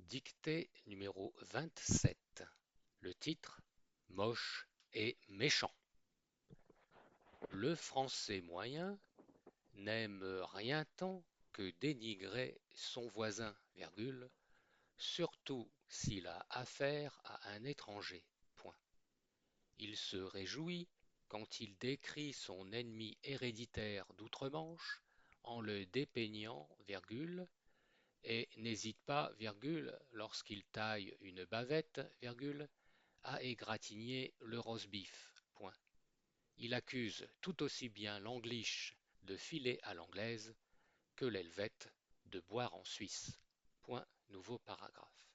Dictée numéro 27. Le titre: Moche et méchant. Le français moyen n'aime rien tant que dénigrer son voisin, virgule, surtout s'il a affaire à un étranger. Point. Il se réjouit quand il décrit son ennemi héréditaire d'outre-Manche en le dépeignant, virgule, et n'hésite pas, virgule, lorsqu'il taille une bavette, virgule, à égratigner le roast-beef. Point. Il accuse tout aussi bien l'Anglish de filer à l'anglaise que l'Helvète de boire en Suisse. Point. Nouveau paragraphe.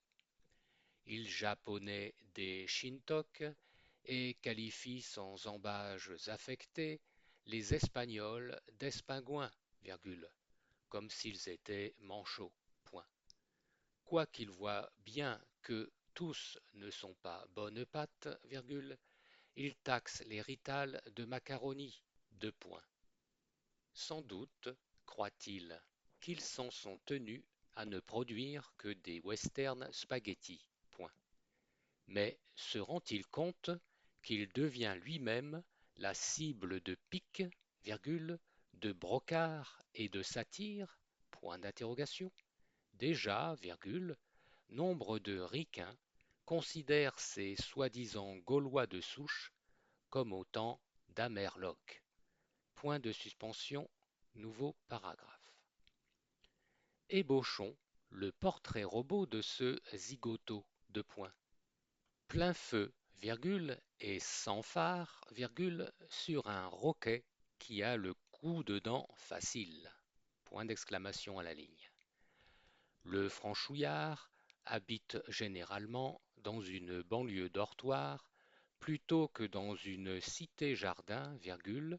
Il japonais des shintok et qualifie sans ambages affectés les Espagnols d'espingouins, virgule, comme s'ils étaient manchots. Point. Quoiqu'il voit bien que tous ne sont pas bonnes pâtes, virgule, il taxe les ritales de macaroni, deux points. Sans doute, croit-il, qu'ils s'en sont tenus à ne produire que des western spaghetti, point. Mais se rend-il compte qu'il devient lui-même la cible de piques, virgule, de brocards et de satires, point d'interrogation. Déjà, virgule, nombre de ricains considèrent ces soi-disant Gaulois de souche comme autant d'Amerlocs. Point de suspension, nouveau paragraphe. Ébauchons le portrait robot de ce zigoto, deux points. Plein feu, virgule, et sans phare, virgule, sur un roquet qui a le coup de dent facile. Point d'exclamation à la ligne. Le franchouillard habite généralement dans une banlieue dortoir plutôt que dans une cité-jardin, virgule,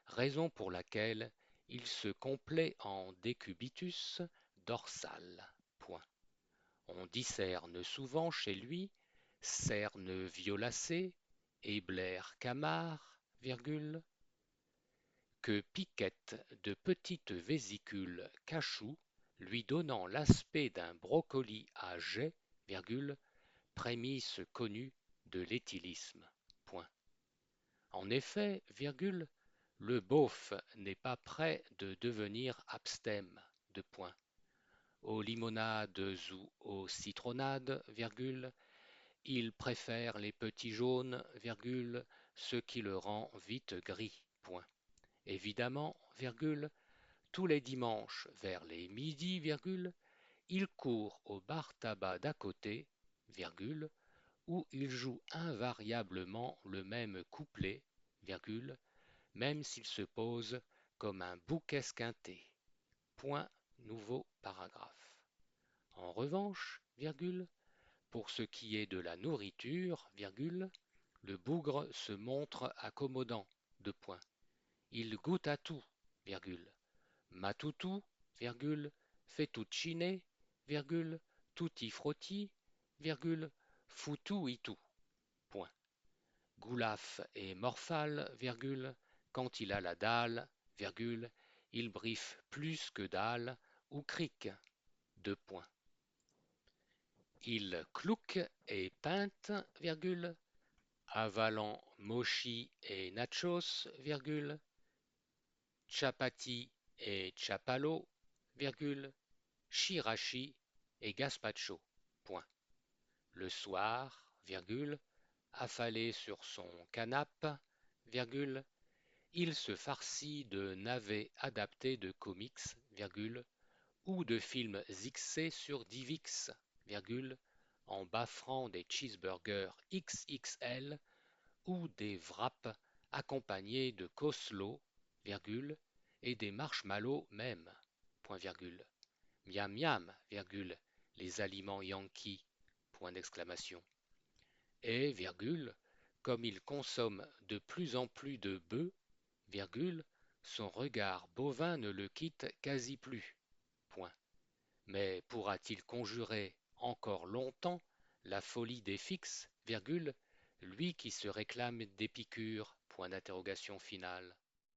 raison pour laquelle il se complaît en décubitus dorsal. Point. On discerne souvent chez lui cernes violacées et blaire camard, virgule, que piquettent de petites vésicules cachous lui donnant l'aspect d'un brocoli à jet, virgule, prémisse connue de l'éthylisme. Point. En effet, virgule, le beauf n'est pas près de devenir abstème, de point. Aux limonades ou aux citronnades, virgule, il préfère les petits jaunes, virgule, ce qui le rend vite gris, point. Évidemment, virgule, tous les dimanches vers les midis, virgule, il court au bar tabac d'à côté, virgule, où il joue invariablement le même couplet, virgule, même s'il se pose comme un bouc esquinté. Point, nouveau paragraphe. En revanche, virgule, pour ce qui est de la nourriture, virgule, le bougre se montre accommodant, deux points. Il goûte à tout, virgule. Matoutou, virgule, fettuccine, virgule, tutti frutti, virgule, foutou-itou, point. Goulaf et Morphal, virgule, quand il a la dalle, virgule, il briffe plus que dalle ou cric, deux points. Il clouque et peinte, virgule, avalant mochi et nachos, virgule, chapati et chapalo, virgule, chirachi et gazpacho, point. Le soir, virgule, affalé sur son canapé, virgule, il se farcit de navets adaptés de comics, virgule, ou de films XC sur Divix, virgule, en baffrant des cheeseburgers XXL ou des wraps accompagnés de coleslaw, virgule, et des marshmallows même, point virgule. Miam miam, virgule, les aliments yankees, point d'exclamation. Et, virgule, comme il consomme de plus en plus de bœufs, virgule, son regard bovin ne le quitte quasi plus, point. Mais pourra-t-il conjurer encore longtemps la folie des fixes, virgule, lui qui se réclame des piqûres, point d'interrogation finale.